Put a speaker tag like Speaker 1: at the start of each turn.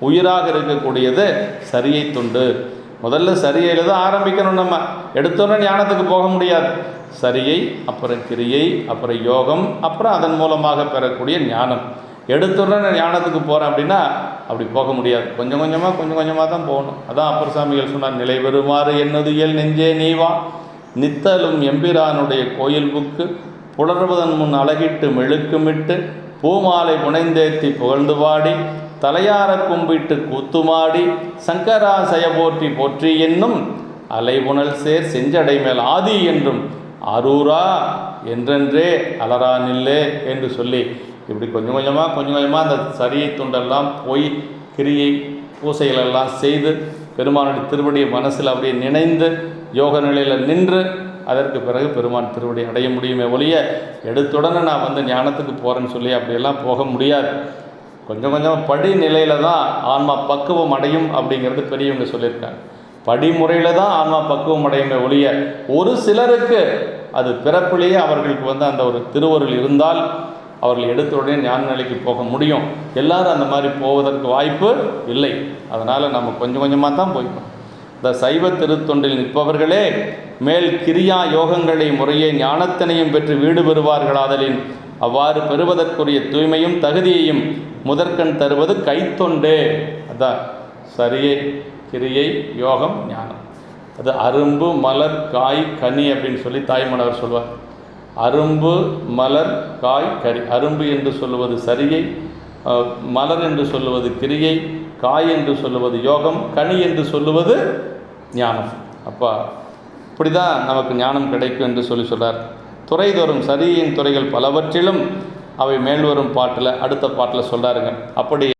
Speaker 1: உயிராக இருக்கக்கூடியது சரியை தொண்டு. முதல்ல சரியில் தான் ஆரம்பிக்கணும். நம்ம எடுத்தோன்னே ஞானத்துக்கு போக முடியாது. சரியை, அப்புறம் கிரியை, அப்புறம் யோகம், அப்புறம் அதன் மூலமாக பெறக்கூடிய ஞானம். எடுத்தோன்னே ஞானத்துக்கு போகிறேன் அப்படின்னா அப்படி போக முடியாது. கொஞ்சம் கொஞ்சமாக தான் போகணும். அதான் அப்பர் சாமிகள் சொன்னார், நிலை பெறுமாறு என்னதுயல் நெஞ்சே நீவா நித்தலும் எம்பிரானுடைய கோயில் புக்கு புலர்வதன் முன் அழகிட்டு மெழுக்குமிட்டு பூமாலை புனைந்தேத்தி புகழ்ந்து பாடி தலையார கும்பிட்டு கூத்துமாடி சங்கராசய போற்றி போற்றி என்னும் அலைபுணல் சேர் செஞ்சடை மேல் ஆதி என்றும் அரூரா என்றென்றே அலரா நில்லே என்று சொல்லி இப்படி கொஞ்சம் கொஞ்சமாக அந்த சரியை துண்டெல்லாம் போய் கிரியை பூசைகளெல்லாம் செய்து பெருமானுடைய திருவடியை மனசில் அப்படியே நினைந்து யோக நிலையில் நின்று அதற்கு பிறகு பெருமான் திருவடி அடைய முடியுமே ஒழிய எடுத்துடனே நான் ஞானத்துக்கு போகிறேன்னு சொல்லி அப்படியெல்லாம் போக முடியாது. கொஞ்சம் படி நிலையில் தான் ஆன்மா பக்குவம் அடையும் அப்படிங்கிறது பெரியவங்க சொல்லியிருக்காங்க. படிமுறையில் தான் ஆன்மா பக்குவம் அடையுமே ஒழிய ஒரு சிலருக்கு அது பிறப்பிலேயே அவர்களுக்கு அந்த ஒரு திருவருள் இருந்தால் அவர்கள் எடுத்த உடனே ஞான நிலைக்கு போக முடியும். எல்லாரும் அந்த மாதிரி போவதற்கு வாய்ப்பு இல்லை. அதனால் நம்ம கொஞ்சமாக தான் போய்க்கணும். இந்த சைவ திருத்தொண்டில் நிற்பவர்களே மேல் கிரியா யோகங்களை முறையே ஞானத்தினையும் பெற்று வீடு பெறுவார்களாதலின் அவ்வாறு பெறுவதற்குரிய தூய்மையும் தகுதியையும் முதற்கண் தருவது கைத்தொண்டே. அதான் சரியை, கிரியை, யோகம், ஞானம். அது அரும்பு மலர் காய் கனி அப்படின்னு சொல்லி தாய்மனவர் சொல்வார். அரும்பு மலர் காய் கறி. அரும்பு என்று சொல்லுவது சரியை, மலர் என்று சொல்லுவது கிரியை, காய் என்று சொல்லுவது யோகம், கனி என்று சொல்லுவது ஞானம். அப்போ இப்படி தான் நமக்கு ஞானம் கிடைக்கும் என்று சொல்கிறார். துறைதோறும் சரியின் துறைகள் பலவற்றிலும் அவை மேல்வரும் பாட்டில் அடுத்த பாட்டில் சொல்கிறாருங்க. அப்படி